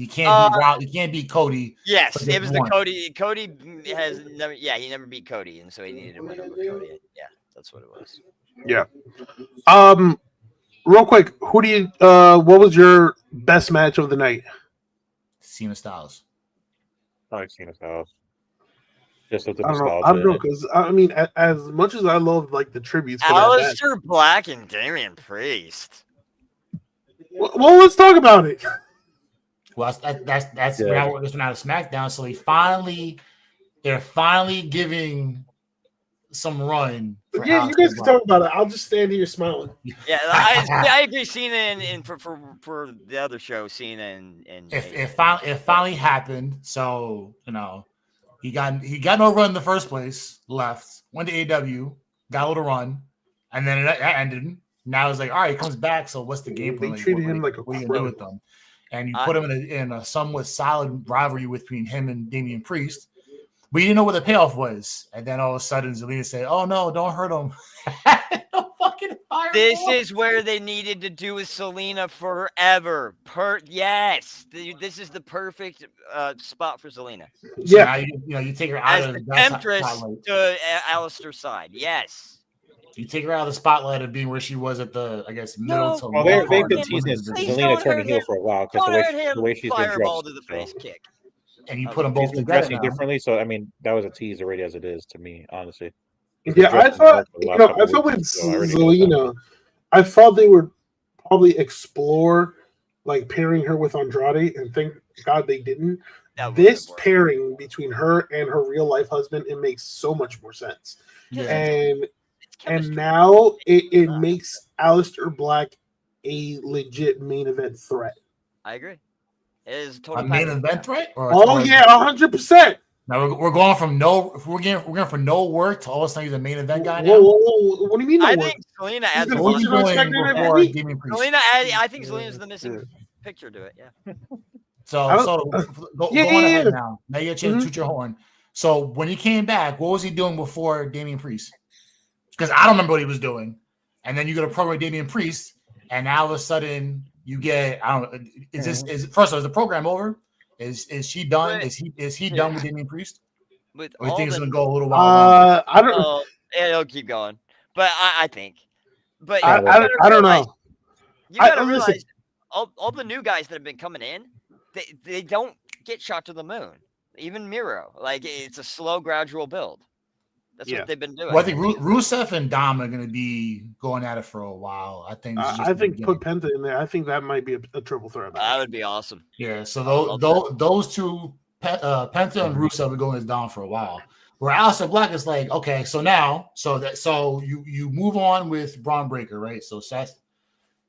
can't beat Cody. Yes, it was the Cody. Cody has never. Yeah, he never beat Cody, and so he needed to win over Cody. Yeah, that's what it was. Yeah. Real quick, what was your best match of the night? Cena Styles. Probably Cena Styles. Just with the I don't know. nostalgia. I don't know because I mean, as much as I love like the tributes for Aleister Black and Damian Priest. well, let's talk about it. Well, that's now we're out of SmackDown. So they're finally giving some run. Yeah, you guys can talk about it. I'll just stand here smiling. Yeah, I agree. Cena and for the other show, Cena and it finally happened. So he got no run in the first place. Left, went to AEW, got a little run, and then it ended. Now it's like, all right, he comes back. So what's the game plan? They treated him like a what are you gonna do with them? And you put him in a somewhat solid rivalry between him and Damian Priest. We didn't know what the payoff was. And then all of a sudden, Zelina said, oh, no, don't hurt him. This is where they needed to do with Zelina forever. Yes. This is the perfect spot for Zelina. Yeah. So now you take her out as of the Empress to Aleister's side. Yes. You take her out of the spotlight of being where she was at the, I guess, middle to well, they've been teasing Zelina turning heel for a while because the way she's been dressed. To the face kick. And you put them both together dressing differently. So I mean, that was a tease already as it is to me, honestly. Yeah, I thought with Zelina, I thought they would probably explore like pairing her with Andrade, and thank God they didn't. This pairing between her and her real life husband, it makes so much more sense. Yeah. And now it makes Aleister Black a legit main event threat. I agree. It is a main event threat? Or 100%. Now we're going from we're going from no work to all of a sudden he's a main event guy now. Whoa. What do you mean? I think Zelina adds a lot. I think Zelina's the missing picture to it. Yeah. So go on ahead now. Now you get a chance to toot your horn. So when he came back, what was he doing before Damian Priest? Because I don't remember what he was doing. And then you get a program with Damian Priest, and now all of a sudden you get is the program over? Is she done? Is he done with Damian Priest? Or you think it's gonna go a little while? I don't know. It'll keep going. But I think. But I don't know. You gotta realize all the new guys that have been coming in, they don't get shot to the moon. Even Miro. Like it's a slow, gradual build. That's what they've been doing. Well, I think Rusev and Dom are going to be going at it for a while. I think. Put Penta in there. I think that might be a triple threat. That would be awesome. Yeah. So those two, Penta and Rusev are going as Dom for a while. Where Aleister Black is like, okay, so now, you move on with Braun Breaker, right? So Seth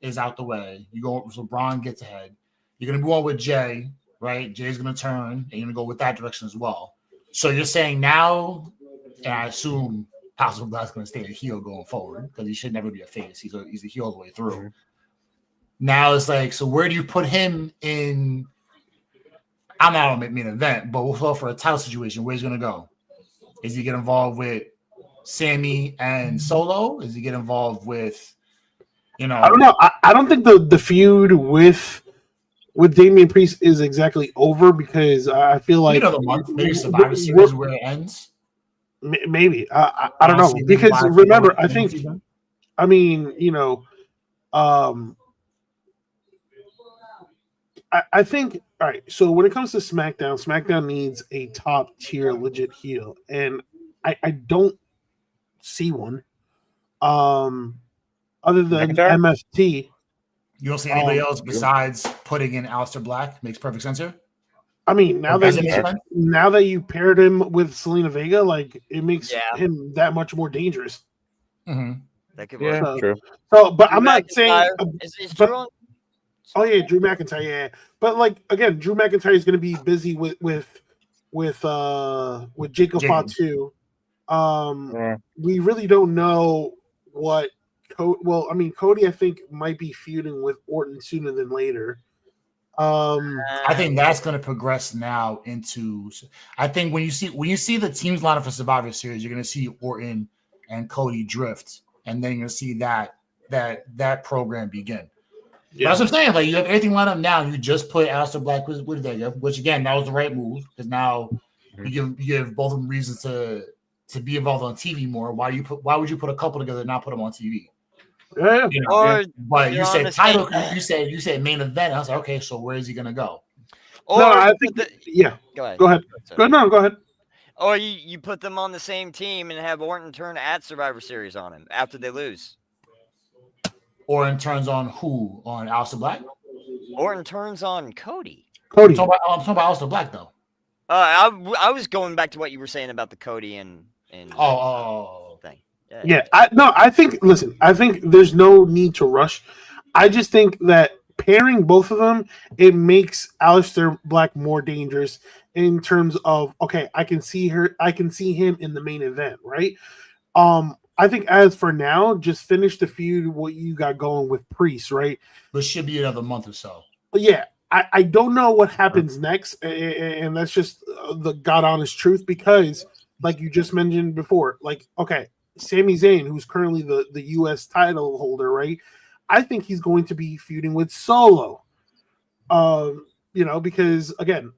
is out the way. So Braun gets ahead. You're going to move on with Jay, right? Jay's going to turn, and you're going to go with that direction as well. So you're saying now. And I assume Aleister Black's going to stay a heel going forward because he should never be a face. He's a heel all the way through. Mm-hmm. Now it's like, so where do you put him in? I'm not going to make an event, but we'll go for a title situation. Where's he going to go? Is he get involved with Sammy and Solo? Is he get involved with, I don't know. I don't think the feud with Damian Priest is exactly over because I feel like the month, maybe Survivor Series where it ends. Maybe I don't know because remember I think I think all right. So when it comes to SmackDown needs a top tier legit heel, and I don't see one. Other than MFT, you don't see anybody else besides putting in Aleister Black. Makes perfect sense here. I mean, now that you paired him with Zelina Vega, like it makes him that much more dangerous. Mm-hmm. That could work. True. So, but I'm not saying. Is Drew on? Oh yeah, Drew McIntyre. Yeah, but like again, Drew McIntyre is going to be busy with Jacob Fatu. We really don't know what. Cody, I think, might be feuding with Orton sooner than later. I think that's going to progress now into. I think when you see the teams lineup for Survivor Series, you're going to see Orton and Cody drift, and then you're going to see that program begin. Yeah. That's what I'm saying. Like you have everything lined up now. You just put Aleister Black with Vega, which again that was the right move because now you give both of them reasons to be involved on TV more. Why would you put a couple together and not put them on TV? Yeah, but you said title. You said main event. I was like, okay, so where is he gonna go? Or No, I think yeah. Go ahead. Go ahead. Go ahead. Or you put them on the same team and have Orton turn at Survivor Series on him after they lose. Orton turns on who? On Aleister Black? Orton turns on Cody. Cody. I'm talking about Aleister Black though. I was going back to what you were saying about the Cody and thing. Yeah, I think there's no need to rush. I just think that pairing both of them, it makes Aleister Black more dangerous in terms of, okay, I can see him in the main event, right? I think as for now, just finish the feud, what you got going with Priest, right? But should be another month or so. But yeah, I don't know what happens next, and that's just the God honest truth, because like you just mentioned before, like, okay, Sami Zayn, who's currently the U.S. title holder, right? I think he's going to be feuding with Solo. Because again,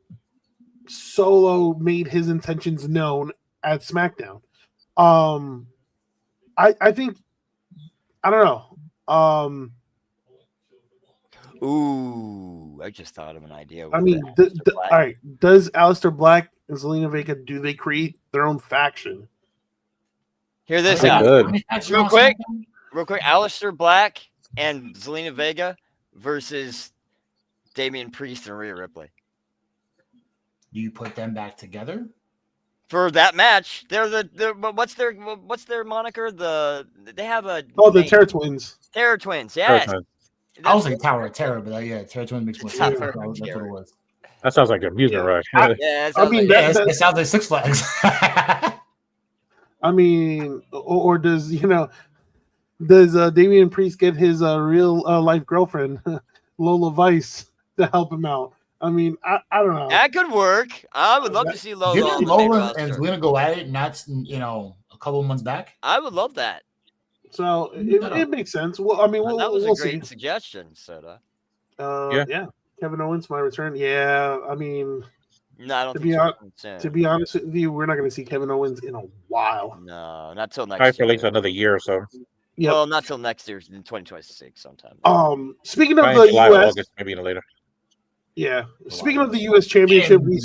Solo made his intentions known at SmackDown. I think, I don't know. Ooh, I just thought of an idea. I mean, all right. Does Aleister Black and Zelina Vega, do they create their own faction? Hear this out. Real quick. Aleister Black and Zelina Vega versus Damian Priest and Rhea Ripley. Do you put them back together for that match? What's their moniker? They have a the Terror Twins. Terror Twins, yeah. I was like Tower of Terror, but yeah, Terror Twins makes more sense. That's what it was. That sounds like an amusement ride. That sounds like Six Flags. I mean, or does Damian Priest get his real life girlfriend Lola Vice to help him out? I mean, I don't know. That could work. I would love to see Lola. Didn't Lola and Zelina go at it not a couple of months back? I would love that. So it makes sense. Well, I mean, that was a great suggestion, Soda. Yeah. Kevin Owens might return. Yeah, I mean, no, I don't. To be honest with you, we're not going to see Kevin Owens in a while. No, not till next. Probably for at least another year or so. Yep. Well, not till next year, in 2026, sometime. Speaking of the July, U.S., August, maybe later. Yeah. Speaking of the U.S. Championship, we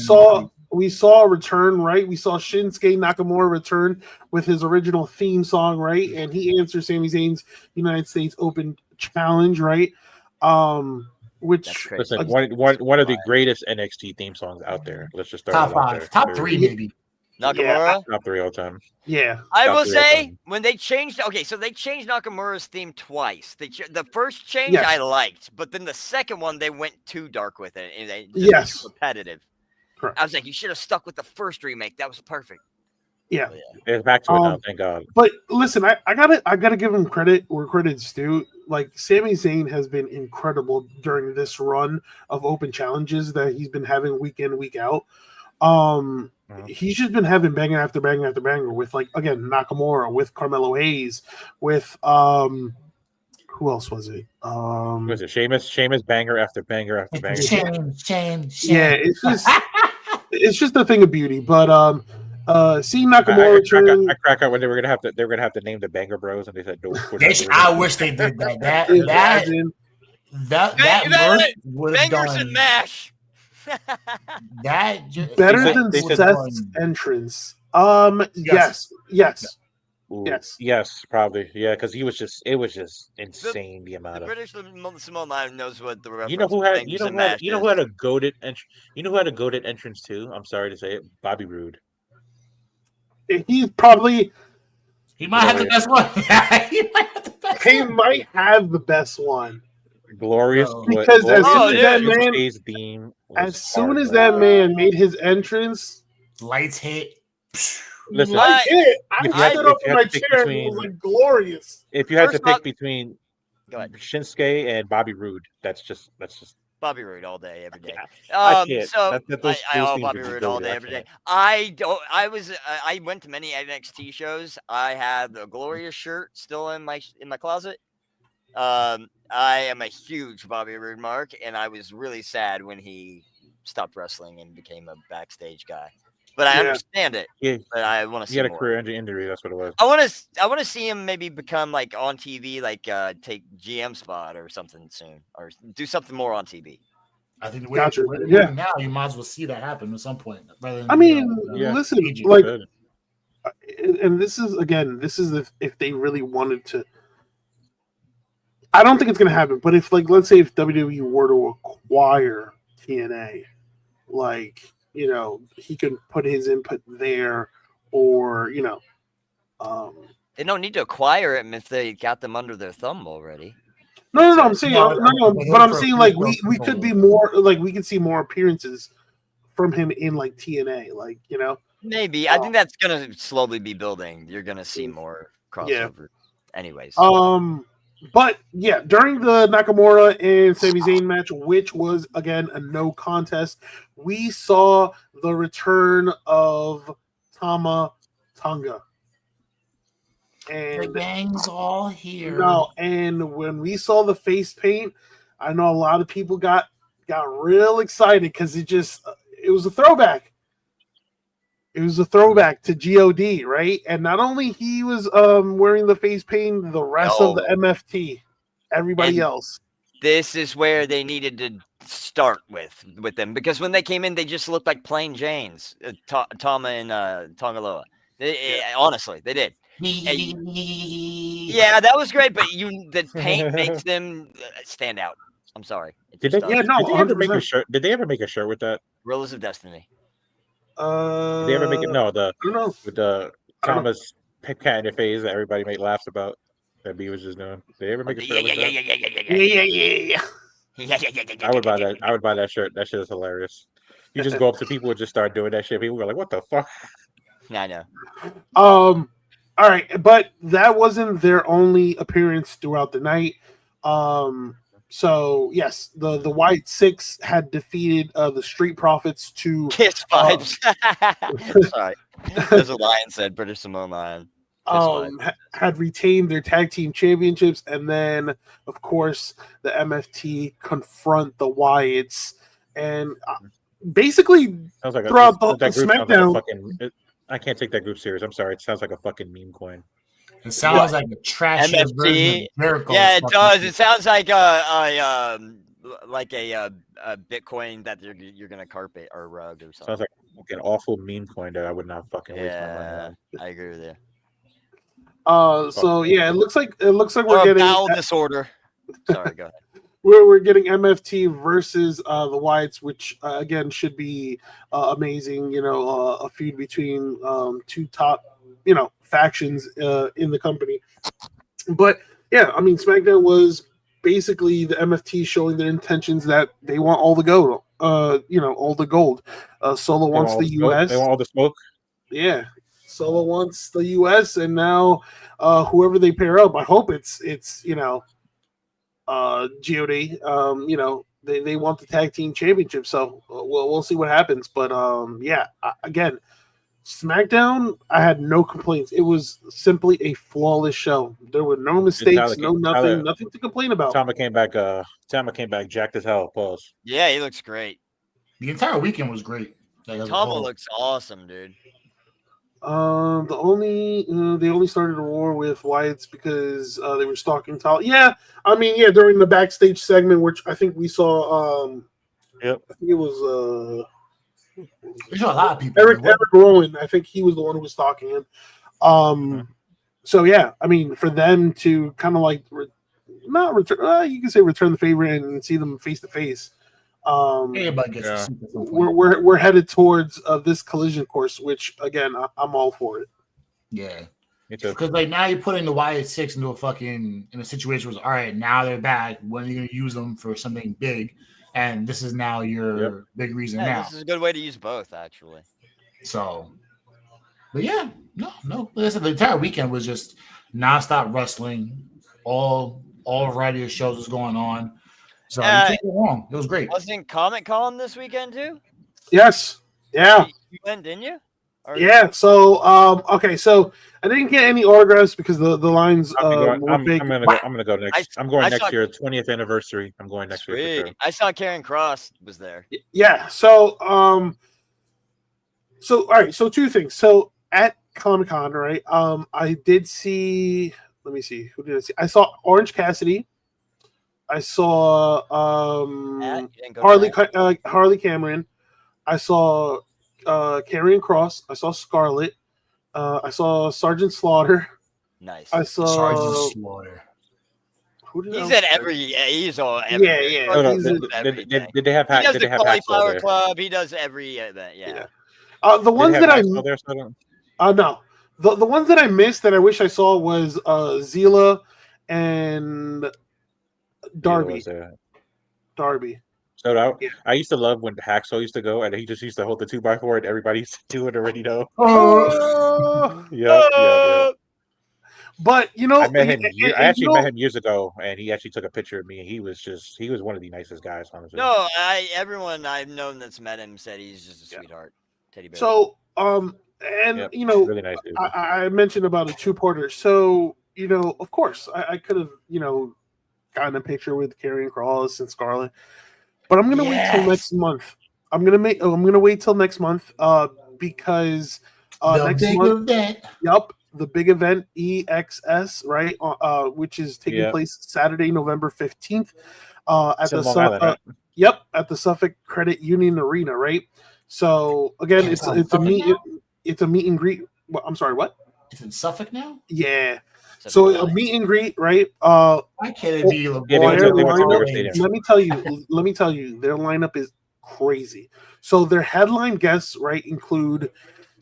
saw a return, right? We saw Shinsuke Nakamura return with his original theme song, right? And he answered Sami Zayn's United States Open Challenge, right? Which listen, one of the greatest NXT theme songs out there. Let's just start top 5, top 3, maybe. Nakamura, top 3 all time. Yeah, I will say when they changed. Okay, so they changed Nakamura's theme twice. The first change I liked, but then the second one they went too dark with it. And they just repetitive. Correct. I was like, you should have stuck with the first remake. That was perfect. Yeah, it's back to it now. Thank God. But listen, I gotta give him credit where credit's due. Like, Sami Zayn has been incredible during this run of open challenges that he's been having week in, week out. He's just been having banger after banger after banger with, like, again, Nakamura, with Carmelo Hayes, with who else was it? Was it Sheamus banger after banger after banger? Shame. Yeah, it's just a thing of beauty. But seeing Nakamura return, I crack out when they were gonna have to name the Banger Bros, and they said no. I wish they did that. That would have Bangers done and mash. Better than Seth's entrance. Yes, probably. Yeah, because it was just insane the amount the of British Simone Line knows what the reference. You know who had a goated entrance too? I'm sorry to say it, Bobby Roode. He's probably he might have the best one. He might have the best one. Glorious, because as soon as that man made his entrance, lights hit. Listen, I stood up in my chair and it was like glorious. If you had to pick between Shinsuke and Bobby Roode, that's just Bobby Roode all day, every day. I can't. So I Bobby Roode all day, every day. I went to many NXT shows. I have the Glorious shirt still in my closet. I am a huge Bobby Roode mark, and I was really sad when he stopped wrestling and became a backstage guy. But I understand it. Yeah. But I want to see. He had a career injury. That's what it was. I want to see him maybe become like on TV, like take GM spot or something soon, or do something more on TV. I think the way now, you might as well see that happen at some point. Rather than, listen, and this is if they really wanted to. I don't think it's going to happen, but if let's say if WWE were to acquire TNA, he can put his input there, or they don't need to acquire him if they got them under their thumb already. No. I'm saying but I'm saying we could be more we could see more appearances from him in TNA, Maybe. I think that's gonna slowly be building. You're gonna see more crossover. Yeah. Anyways. But yeah, during the Nakamura and Sami Zayn match, which was again a no contest, we saw the return of Tama Tonga. And the gang's all here. No, and when we saw the face paint, I know a lot of people got real excited because it was a throwback. It was a throwback to God, right? And not only he was wearing the face paint, the rest of the MFT, everybody else. This is where they needed to start with them, because when they came in, they just looked like plain Janes, Tama and Tongaloa. Honestly, they did. Yeah, that was great, but the paint makes them stand out. I'm sorry. Did they ever make a shirt? Did they ever make a shirt with that? Rulers of Destiny. Did they ever make it? No, with the Thomas cat in the face that everybody made laughs about that B was just doing. Did they ever make a shirt with that? Yeah. I would buy that. I would buy that shirt. That shit is hilarious. You just go up to people and just start doing that shit. People are like, "What the fuck?" Yeah, I know. All right, but that wasn't their only appearance throughout the night. So yes, the White Six had defeated the Street Profits to Kiss Vibes. Sorry, that's what Lion said. British Samoan Lion. Had retained their tag team championships, and then of course the MFT confront the Wyatts, and basically throughout the SmackDown. I can't take that group serious. I'm sorry. It sounds like a fucking meme coin. It sounds like a trash MFT. Yeah, it does. It sounds like a Bitcoin that you're gonna carpet or rug or something. Sounds like an awful meme coin that I would not fucking waste my money on. I agree with you. So yeah, it looks like we're getting bowel disorder. Sorry, go ahead. We're getting MFT versus the Wyatts, which again should be amazing. A feud between two top factions in the company. But yeah, I mean, SmackDown was basically the MFT showing their intentions that they want all the gold. All the gold. Solo wants the US. They want all the smoke. Yeah, Solo wants the US, and now whoever they pair up, I hope it's GOD. They want the tag team championship, so we'll see what happens. But again, SmackDown, I had no complaints. It was simply a flawless show. There were no mistakes, nothing to complain about. Tama came back jacked as hell. Pause. Yeah, he looks great. The entire weekend was great. Tama looks awesome, dude. They only started a war with Wyatts because they were stalking Tala. Yeah, I mean, during the backstage segment, which I think we saw. Yep. I think it was. We saw a lot of people. Eric Rowan, I think he was the one who was stalking him. So yeah, I mean, for them to kind of not return, you can say return the favor and see them face to face. We're headed towards this collision course, which again I'm all for it. Yeah, because now you're putting the Wyatt Six into a situation where all right, now they're back. When are you going to use them for something big? And this is now your big reason. Now this is a good way to use both, actually. So, but yeah, no. Listen, the entire weekend was just nonstop wrestling. All variety of shows was going on. So you can't go wrong. It was great. Wasn't Comic-Con this weekend too? Yes. Yeah. You went, didn't you? Yeah. So okay. So I didn't get any autographs because the lines were big. I'm gonna go next. I'm going next year, 20th anniversary. I'm going next year. For sure. I saw Karen Cross was there. Yeah. So all right. So two things. So at Comic-Con, right? I did see. Let me see. Who did I see? I saw Orange Cassidy. I saw Harley Cameron. I saw Karrion Kross. I saw Scarlett. I saw Sergeant Slaughter. Nice. I saw Sergeant Slaughter. He's at every. He's all. Yeah. No, did they have? He does did the they have Cauliflower there? Club. He does every event. Yeah. The ones that I there, no, the ones that I missed that I wish I saw was Zila and Darby. Darby. So I used to love when Hacksaw used to go, and he just used to hold the 2x4, and everybody used to do it already. Know. Yeah. But you know, I met him. I actually met him years ago, and he actually took a picture of me. And he was one of the nicest guys, honestly. No, everyone I've known that's met him said he's just a sweetheart, teddy bear. So, you know, really nice dude. I mentioned about a 2-parter. So, you know, of course, I could have, you know, gotten a picture with Karrion Kross and Scarlett, but I'm gonna wait till next month. I'm gonna wait till next month, because next month, the big event EXS, right? Which is taking place Saturday, November 15th, at the Suffolk Credit Union Arena, right? So again, it's a meet and greet. I'm sorry, what? It's in Suffolk now? Yeah. So a meet and greet, right? Why can't it be let me tell you, their lineup is crazy. So their headline guests, right, include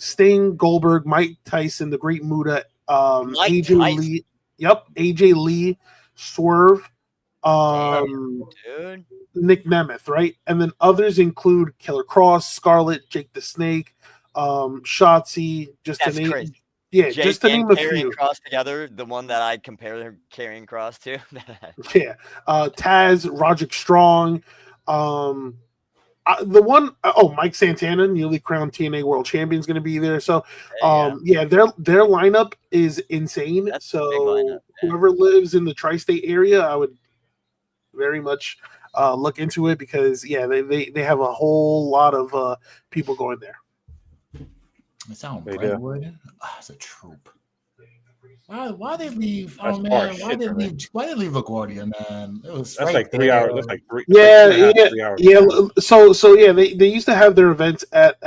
Sting, Goldberg, Mike Tyson, the Great Muta, AJ Lee. Yep, AJ Lee, Swerve, Nick Nemeth, right? And then others include Killer Kross, Scarlett, Jake the Snake, Shotzi, just to name. Crazy. Yeah, Jake just to name a few. Kross together, the one that I compare Karrion Kross to. Yeah, Taz, Roderick Strong, the one, Mike Santana, newly crowned TNA World Champion, is going to be there. So, their lineup is insane. That's so whoever lives in the tri-state area, I would very much look into it because they have a whole lot of people going there. It's out in Brentwood. It's a troop. Why they leave? Oh man, why they leave LaGuardia, man? It was like 3 hours. That's like 3. Yeah. So they used to have their events at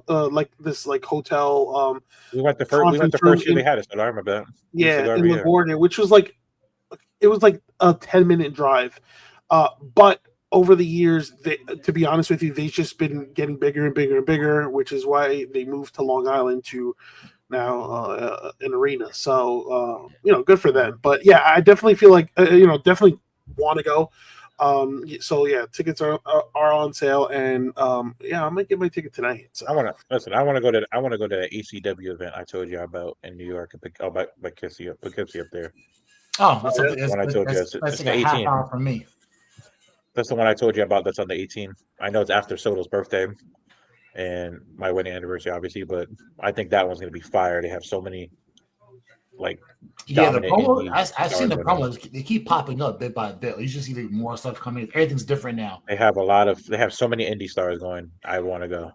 like this like hotel. We went the first year they had it. So I remember that. Yeah, in LaGuardia, which was like a 10-minute drive. But over the years, to be honest with you, they've just been getting bigger and bigger and bigger, which is why they moved to Long Island to now an arena. So good for them. But yeah, I definitely feel like definitely want to go. So yeah, tickets are on sale, and I might get my ticket tonight. So I want to go to the ECW event I told you about in New York and pick up Poughkeepsie up there. Oh, that's one I told you. It's like the a 18. half hour from me. That's the one I told you about. That's on the 18th. I know it's after Soto's birthday and my wedding anniversary, obviously, but I think that one's going to be fire. They have so many, like, the promo. I've seen the promos. They keep popping up bit by bit. You just see more stuff coming. Everything's different now. They have so many indie stars going. I want to go.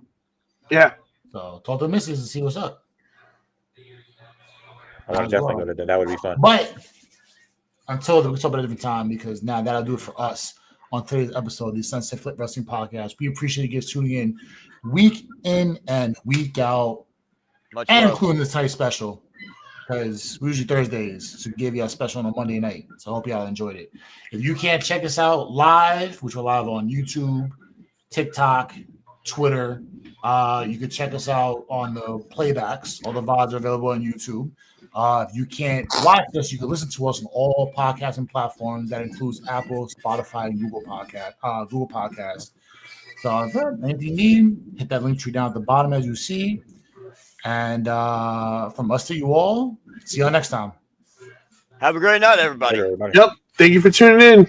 Yeah. So talk to the missus and see what's up. I want to definitely go to that. That would be fun. But until we'll talk about a different time, because now that'll do it for us on today's episode of the Sunset Flip Wrestling Podcast. We appreciate you guys tuning in week in and week out, including this tight special, because we usually Thursdays, so we give you a special on a Monday night. So I hope y'all enjoyed it. If you can't check us out live, which we're live on YouTube, TikTok, Twitter, you can check us out on the playbacks. All the VODs are available on YouTube. If you can't watch us, you can listen to us on all podcasting platforms. That includes Apple, Spotify, and Google Podcasts. So anything you need, hit that link tree down at the bottom as you see. And from us to you all, see y'all next time. Have a great night, everybody. Yep. Thank you for tuning in.